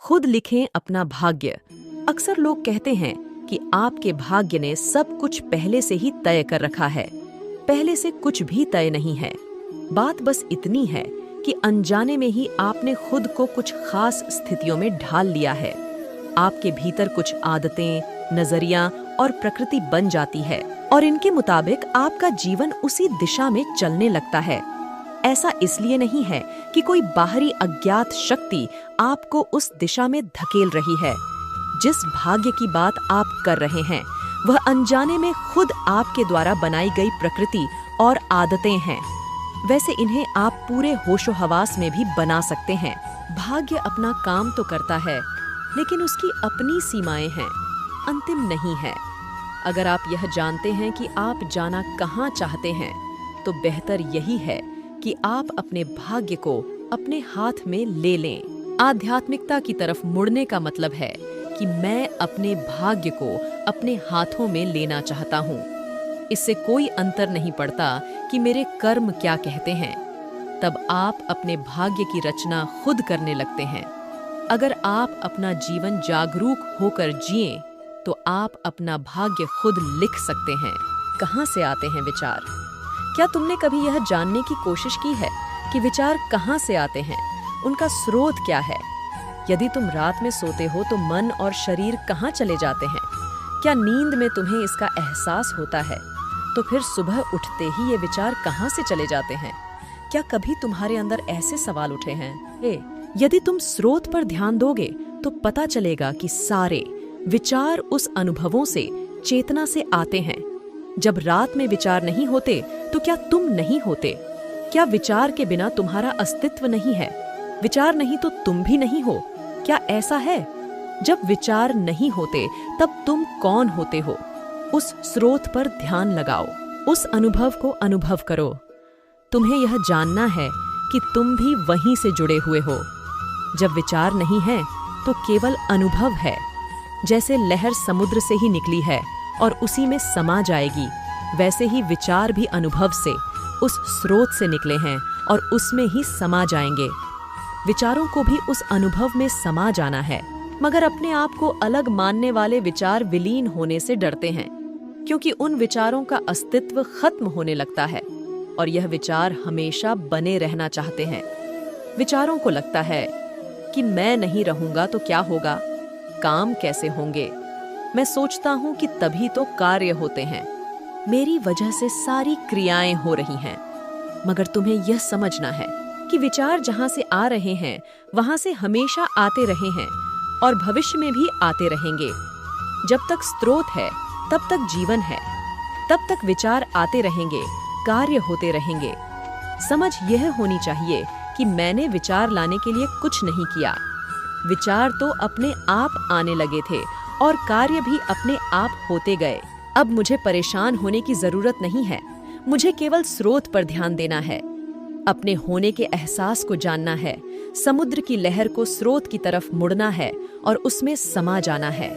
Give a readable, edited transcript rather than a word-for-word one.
खुद लिखें अपना भाग्य। अक्सर लोग कहते हैं कि आपके भाग्य ने सब कुछ पहले से ही तय कर रखा है। पहले से कुछ भी तय नहीं है। बात बस इतनी है कि अनजाने में ही आपने खुद को कुछ खास स्थितियों में ढाल लिया है। आपके भीतर कुछ आदतें, नजरिया और प्रकृति बन जाती है और इनके मुताबिक आपका जीवन उसी दिशा में चलने लगता है। ऐसा इसलिए नहीं है कि कोई बाहरी अज्ञात शक्ति आपको उस दिशा में धकेल रही है। जिस भाग्य की बात आप कर रहे हैं वह अनजाने में खुद आपके द्वारा बनाई गई प्रकृति और आदतें हैं। वैसे इन्हें आप पूरे होशो हवास में भी बना सकते हैं। भाग्य अपना काम तो करता है, लेकिन उसकी अपनी सीमाएं हैं, अंतिम नहीं है। अगर आप यह जानते हैं कि आप जाना कहाँ चाहते हैं, तो बेहतर यही है कि आप अपने भाग्य को अपने हाथ में ले लें। आध्यात्मिकता की तरफ मुड़ने का मतलब है कि मैं अपने भाग्य को अपने हाथों में लेना चाहता हूँ। इससे कोई अंतर नहीं पड़ता कि मेरे कर्म क्या कहते हैं। तब आप अपने भाग्य की रचना खुद करने लगते हैं। अगर आप अपना जीवन जागरूक होकर जिएं, तो आप अपना भाग्य खुद लिख सकते हैं। कहाँ से आते हैं विचार? क्या तुमने कभी यह जानने की कोशिश की है कि विचार कहाँ से आते हैं, उनका स्रोत क्या है? यदि तुम रात में सोते हो तो मन और शरीर कहाँ चले जाते हैं? क्या नींद में तुम्हें इसका एहसास होता है? तो फिर सुबह उठते ही ये विचार कहाँ से चले जाते हैं? क्या कभी तुम्हारे अंदर ऐसे सवाल उठे हैं? यदि तुम स्रोत पर ध्यान दोगे तो पता चलेगा कि सारे विचार उस अनुभवों से, चेतना से आते हैं। जब रात में विचार नहीं होते तो क्या तुम नहीं होते? क्या विचार के बिना तुम्हारा अस्तित्व नहीं है? विचार नहीं तो तुम भी नहीं हो। क्या ऐसा है? जब विचार नहीं होते तब तुम कौन होते हो? उस स्रोत पर ध्यान लगाओ, उस अनुभव को अनुभव करो। तुम्हें यह जानना है कि तुम भी वहीं से जुड़े हुए हो। जब विचार नहीं है तो केवल अनुभव है। जैसे लहर समुद्र से ही निकली है और उसी में समा जाएगी, वैसे ही विचार भी अनुभव से, उस स्रोत से निकले हैं और उसमें ही समा जाएंगे। विचारों को भी उस अनुभव में समा जाना है, मगर अपने आप को अलग मानने वाले विचार विलीन होने से डरते हैं, क्योंकि उन विचारों का अस्तित्व खत्म होने लगता है और यह विचार हमेशा बने रहना चाहते हैं। विचारों को लगता है कि मैं नहीं रहूंगा तो क्या होगा, काम कैसे होंगे। मैं सोचता हूं कि तभी तो कार्य होते हैं, मेरी वजह से सारी क्रियाएं हो रही हैं। मगर तुम्हें यह समझना है कि विचार जहां से आ रहे हैं वहां से हमेशा आते रहे हैं और भविष्य में भी आते रहेंगे। जब तक स्रोत है तब तक जीवन है, तब तक विचार आते रहेंगे, कार्य होते रहेंगे। समझ यह होनी चाहिए कि मैंने विचार लाने के लिए कुछ नहीं किया। विचार तो अपने आप आने लगे थे और कार्य भी अपने आप होते गए। अब मुझे परेशान होने की जरूरत नहीं है। मुझे केवल स्रोत पर ध्यान देना है, अपने होने के एहसास को जानना है, समुद्र की लहर को स्रोत की तरफ मुड़ना है और उसमें समा जाना है।